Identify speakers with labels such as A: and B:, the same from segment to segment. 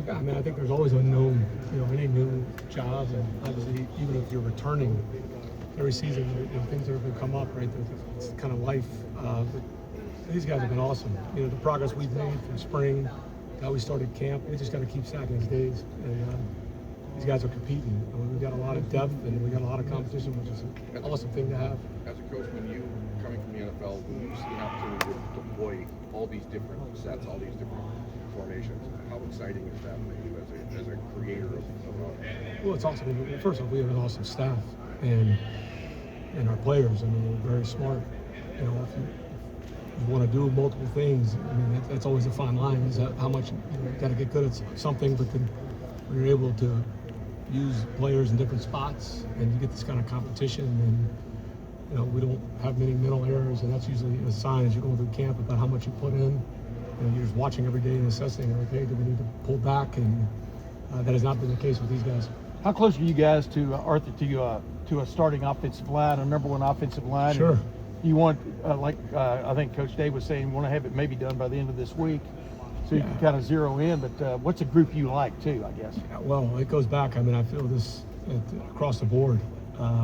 A: Yeah, I mean, I think there's always unknown, any new job, and obviously, even if you're returning every season, things are going to come up, right? It's kind of life. But these guys have been awesome. The progress we've made from spring, how we started camp, we just got to keep stacking these days. And these guys are competing. We've got a lot of depth, and we got a lot of competition, which is an awesome thing to have.
B: As a coach, when you coming from the NFL, when you see an opportunity to deploy all these different sets, all these different formations, how exciting is that for you as a creator of
A: Well, it's awesome. First off, we have an awesome staff, and our players. I mean, they're very smart. If you want to do multiple things, I mean, that's always a fine line. Is that how much you got to get good at something, but then when you're able to use players in different spots, and you get this kind of competition, and we don't have many mental errors, and that's usually a sign as you're going through camp about how much you put in. You're just watching every day and assessing, okay, do we need to pull back? And that has not been the case with these guys.
C: How close are you guys to Arthur to a starting offensive line, a number one offensive line?
A: Sure.
C: And you want, I think Coach Dave was saying, you want to have it maybe done by the end of this week, so you can kind of zero in. But what's a group you like too, I guess?
A: Yeah, well, it goes back. I mean, I feel this across the board.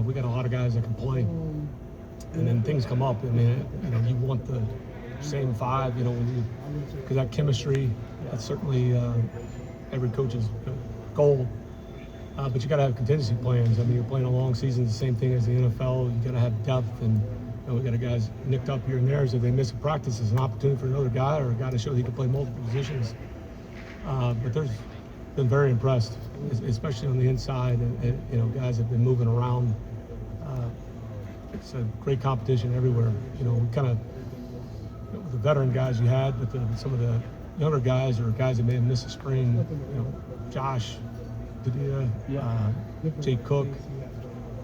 A: We got a lot of guys that can play, and then things come up. I mean, you want the same five, because that chemistry, that's certainly every coach's goal. But you got to have contingency plans. I mean, you're playing a long season, the same thing as the NFL. You got to have depth, and we got guys nicked up here and there. So if they miss a practice, it's an opportunity for another guy or a guy to show he can play multiple positions. But there's been very impressed, especially on the inside. And guys have been moving around. It's a great competition everywhere. We kind of the veteran guys you had, but some of the younger guys or guys that may have missed a spring. Josh, Padilla, Jake Cook,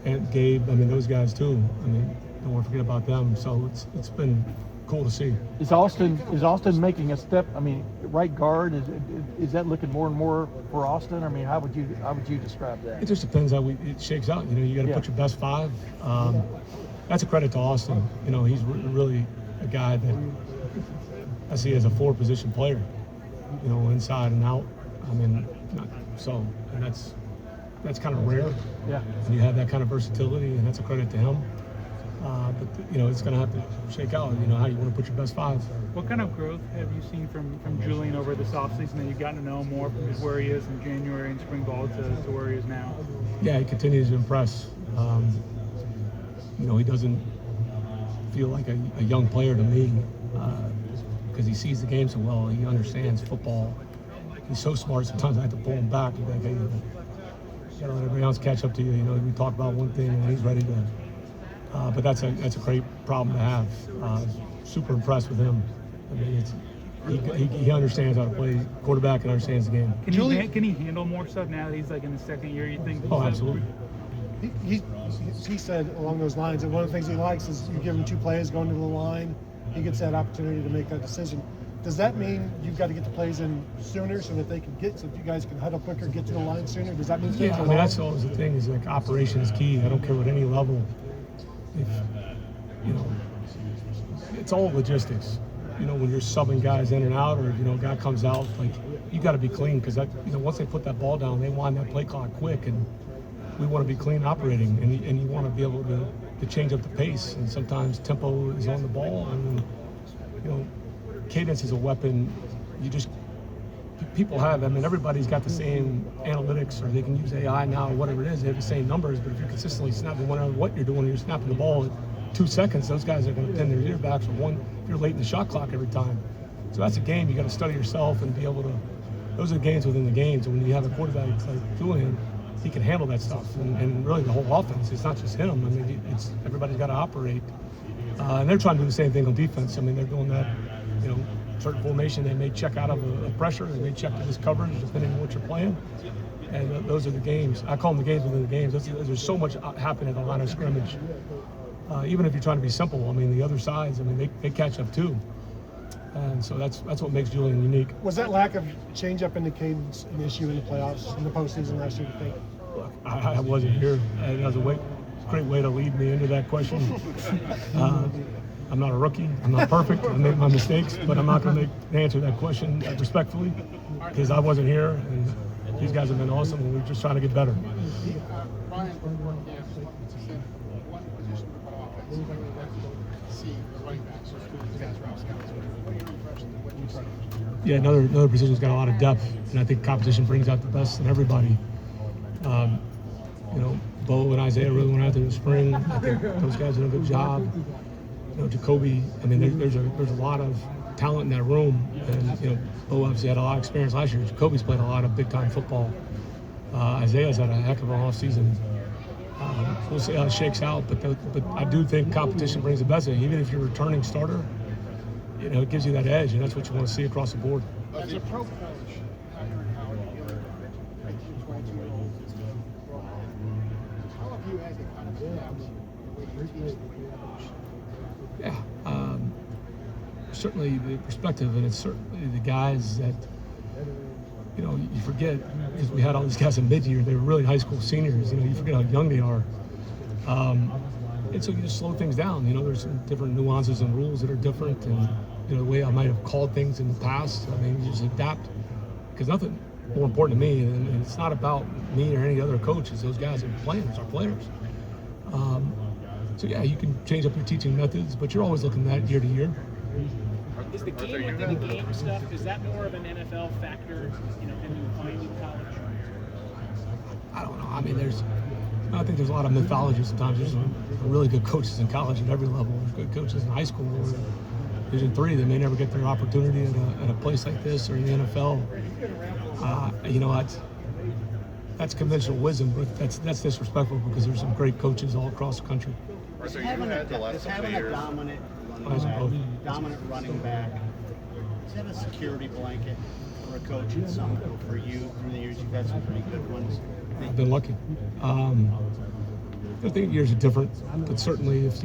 A: and Gabe. I mean, those guys too. I mean, don't want to forget about them. So it's been cool to see.
C: Is Austin making a step? I mean, right guard, is that looking more and more for Austin? I mean, how would you describe that?
A: It just depends how it shakes out. You got to put your best five. That's a credit to Austin. He's really a guy that I see as a four-position player. Inside and out. I mean, and that's kind of rare.
C: Yeah.
A: And you have that kind of versatility, and that's a credit to him. But it's going to have to shake out. How you want to put your best five.
D: What kind of growth have you seen from Julian over this offseason that you've gotten to know more from where he is in January and spring ball to where he is now?
A: Yeah, he continues to impress. He doesn't feel like a young player to me because he sees the game so well. He understands football. He's so smart. Sometimes I have to pull him back. You gotta let everybody else catch up to you. We talk about one thing and he's ready to. But that's a great problem to have. Super impressed with him. I mean, he understands how to play quarterback and understands the game.
D: Can he handle more stuff now that he's like in the second year? You think?
A: Oh, absolutely.
E: He said along those lines that one of the things he likes is you give him two plays going to the line, he gets that opportunity to make that decision. Does that mean you've got to get the plays in sooner so that so you guys can huddle quicker, get to the line sooner? Does that mean things are
A: that's always the thing is like operation is key. I don't care what any level. If it's all logistics. When you're subbing guys in and out, or a guy comes out, like you got to be clean because once they put that ball down, they wind that play clock quick, and we want to be clean operating, and you want to be able to change up the pace. And sometimes tempo is on the ball, and cadence is a weapon. People have. I mean, everybody's got the same analytics, or they can use AI now, or whatever it is. They have the same numbers, but if you're consistently snapping, no matter what you're doing, you're snapping the ball at 2 seconds. Those guys are going to pin their ear back for one. If you're late in the shot clock every time, so that's a game you got to study yourself and be able to. Those are the games within the games. And when you have a quarterback like Julian, he can handle that stuff, and really the whole offense. It's not just him. I mean, everybody's got to operate, and they're trying to do the same thing on defense. I mean, they're doing that. Certain formation, they may check out of a pressure, they may check to this coverage, depending on what you're playing. And those are the games. I call them the games within the games. There's so much happening at the line of scrimmage. Even if you're trying to be simple, I mean, the other sides, I mean, they catch up too. And so that's what makes Julian unique.
E: Was that lack of change up in the cadence an issue in the playoffs, in the postseason last year, do you think?
A: Look, I wasn't here. That was a great way to lead me into that question. I'm not a rookie. I'm not perfect. I make my mistakes, but I'm not going to answer that question respectfully because I wasn't here, and these guys have been awesome, and we're just trying to get better.
F: Brian said one position of offense you really like to see the running backs. These guys are out scouts. What are your impressions of what you see?
A: Yeah, another position's got a lot of depth, and I think competition brings out the best in everybody. You know, Bo and Isaiah really went out there in the spring. I think those guys did a good job. You know, Jacoby. I mean, there's a lot of talent in that room, and you know, Bo obviously had a lot of experience last year. Jacoby's played a lot of big-time football. Isaiah's had a heck of an offseason. We'll see how it shakes out, but I do think competition brings the best in. Even if you're a returning starter, you know, it gives you that edge, and that's what you want to see across the board.
F: As a pro coach, how are you dealing with 22-year-olds? How have you as a coach adapted the way you teach, the way you coach?
A: Yeah, certainly the perspective, and it's certainly the guys that, you know, you forget, because we had all these guys in mid-year, they were really high school seniors, you know, you forget how young they are. And so you just slow things down, you know, there's some different nuances and rules that are different, and, you know, the way I might have called things in the past, I mean, you just adapt, because nothing more important to me, and it's not about me or any other coach, it's those guys that are playing, it's our players. So yeah, you can change up your teaching methods, but you're always looking at year to year.
G: Is the game within the game stuff, is that more of an NFL factor, you know, than you find in college?
A: I don't know. I mean, I think there's a lot of mythology sometimes. There's some really good coaches in college at every level. There's good coaches in high school or Division III that may never get their opportunity at a place like this or in the NFL. You know, that's conventional wisdom, but that's disrespectful because there's some great coaches all across the country.
B: So you had the last couple of years.
H: Dominant running back, is that a security blanket for a coach and some for you through the years? You've had some pretty good ones.
A: I've been lucky. I think years are different, but certainly if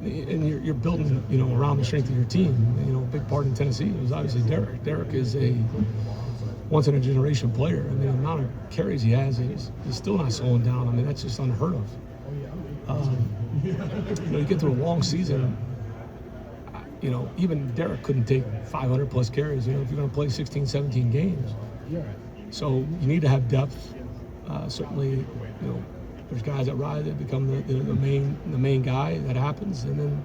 A: you're building, you know, around the strength of your team. You know, a big part in Tennessee was obviously Derek. Derek is a once in a generation player. I mean, the amount of carries he has, he's still not slowing down. I mean, that's just unheard of. You know, you get through a long season. You know, even Derek couldn't take 500 plus carries, you know, if you're going to play 16, 17 games. So you need to have depth. Certainly, you know, there's guys that ride that become the main guy. That happens, and then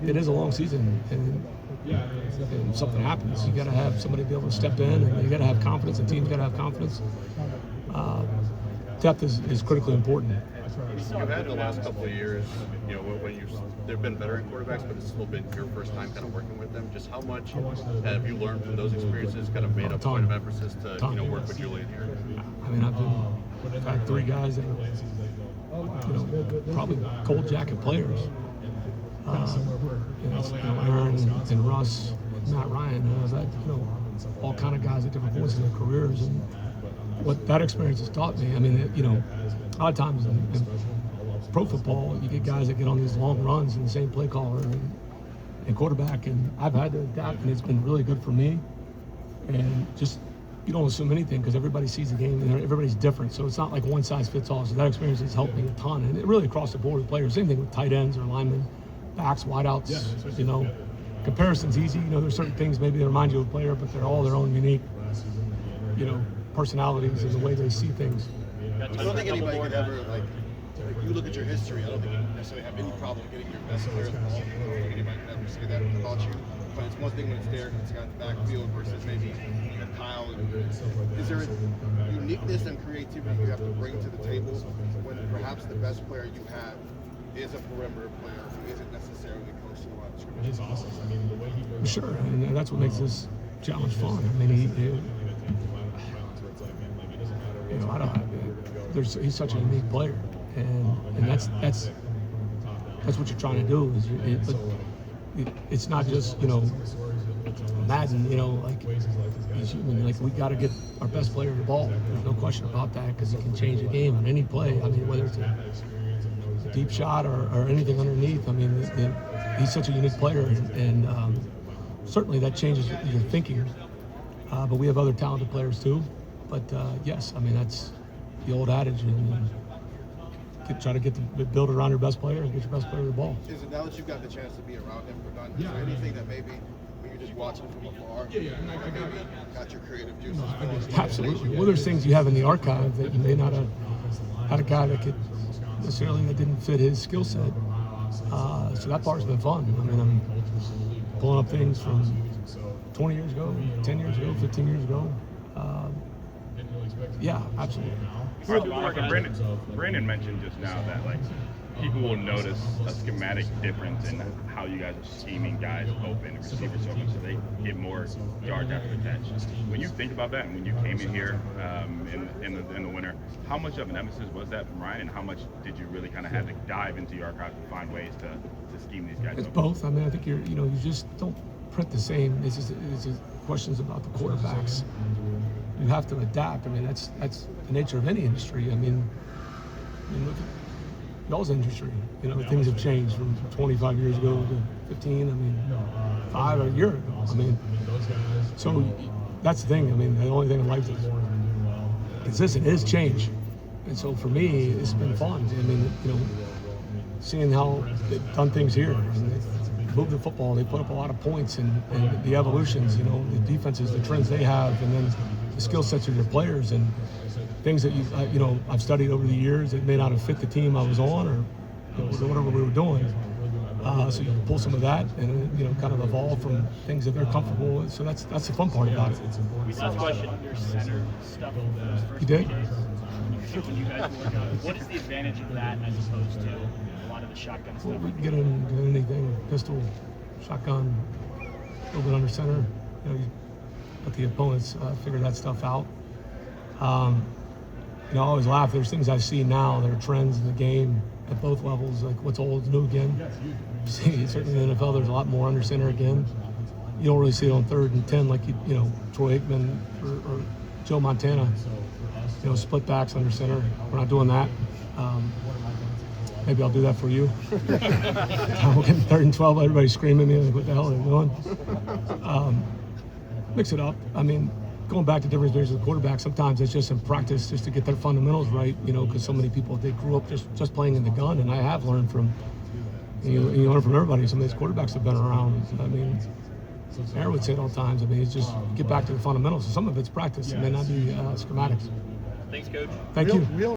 A: it is a long season, and something happens. You got to have somebody be able to step in, and you got to have confidence. The team's got to have confidence. Depth is critically important.
B: You've had the last couple of years, you know, when there've been veteran quarterbacks, but it's still been your first time kind of working with them. Just how much have you learned from those experiences? Kind of made a point of emphasis to you know work with Julian here.
A: I mean, I've had three guys that are, you know, probably gold jacket players. You know, Aaron and Russ, and Matt Ryan. I've had, you know, all kind of guys at different points in their careers, and what that experience has taught me. I mean, you know, a lot of times in pro football, you get guys that get on these long runs in the same play caller and quarterback, and I've had to adapt, and it's been really good for me. And just, you don't assume anything because everybody sees the game and everybody's different, so it's not like one size fits all. So that experience has helped me a ton, and it really across the board with players. Same thing with tight ends or linemen, backs, wideouts. You know, comparison's easy. You know, there's certain things maybe that remind you of a player, but they're all their own unique, you know, personalities and the way they see things.
I: I don't think anybody could ever, like, you look at your history, I don't think you necessarily have any problem getting your best players the ball. I don't think anybody could ever say that about you. But it's one thing when it's Derek and it's got the backfield versus maybe Kyle. Is there a uniqueness and creativity you have to bring to the table when perhaps the best player you have is a perimeter player who isn't necessarily close to the line of scrimmage?
A: It's awesome. I mean, the way he sure, and that's what makes this challenge fun. I mean, you know, he's such a unique player, and that's what you're trying to do. It's not just, you know, Madden, you know, like he's human. Like, we got to get our best player the ball. There's no question about that, because he can change the game on any play. I mean, whether it's a deep shot or anything underneath. I mean, he's such a unique player, and certainly that changes your thinking. But we have other talented players too. But yes, I mean, that's the old adage, and try to build around your best player and get your best player the ball.
I: Is it now that you've got the chance to be around him for none? Is there anything that maybe when you're just watching from afar, that maybe got your creative juices flowing?
A: Absolutely. Well, there's things you have in the archive that you may not have had a guy that could necessarily that didn't fit his skill set. So that part's been fun. I mean, I'm pulling up things from 20 years ago, 10 years ago, 15 years ago. Yeah, absolutely.
J: Brandon mentioned just now that like people will notice a schematic difference in how you guys are scheming guys open and receivers open, so they get more yards after the catch. When you think about that, and when you came in here in the winter, how much of an emphasis was that from Ryan, and how much did you really kind of have to dive into your archive to find ways to scheme these guys?
A: It's
J: open?
A: both. I mean, I think you just don't print the same. It's just questions about the quarterbacks. You have to adapt. I mean, that's the nature of any industry. I mean look at y'all's industry. Things have changed from 25 years ago to 15. I mean, 5 a year ago. I mean, so that's the thing. I mean, the only thing in life that's consistent is change. And so for me, it's been fun. I mean, seeing how they've done things here. And they moved the football. They put up a lot of points, and the evolutions. The defenses, the trends they have, and then the skill sets of your players and things that I've studied over the years that may not have fit the team I was on or whatever we were doing. So you can pull some of that and kind of evolve from things that they're comfortable with. So that's the fun part about it.
G: We saw question under center stuff for those first
A: You did?
G: 3 days when you guys were working on it. What is the advantage of that as opposed to a lot of the shotgun
A: Well,
G: stuff?
A: we can get in anything, pistol, shotgun, a little bit under center. You let the opponents figure that stuff out. I always laugh. There's things I see now that are trends in the game at both levels, like what's old is new again. You see, certainly in the NFL, there's a lot more under center again. You don't really see it on 3rd and 10 like Troy Aikman or Joe Montana. Split backs under center. We're not doing that. Maybe I'll do that for you. We're getting 3rd and 12. Everybody's screaming at me like, what the hell are they doing? Mix it up. I mean, going back to different experiences with quarterbacks, sometimes it's just in practice just to get their fundamentals right, because so many people, they grew up just playing in the gun, and I have learned from, you learn from everybody. Some of these quarterbacks have been around. I mean, Aaron would say it all the times. I mean, it's just get back to the fundamentals. So some of it's practice. It may not be schematics.
G: Thanks, Coach.
A: Thank you.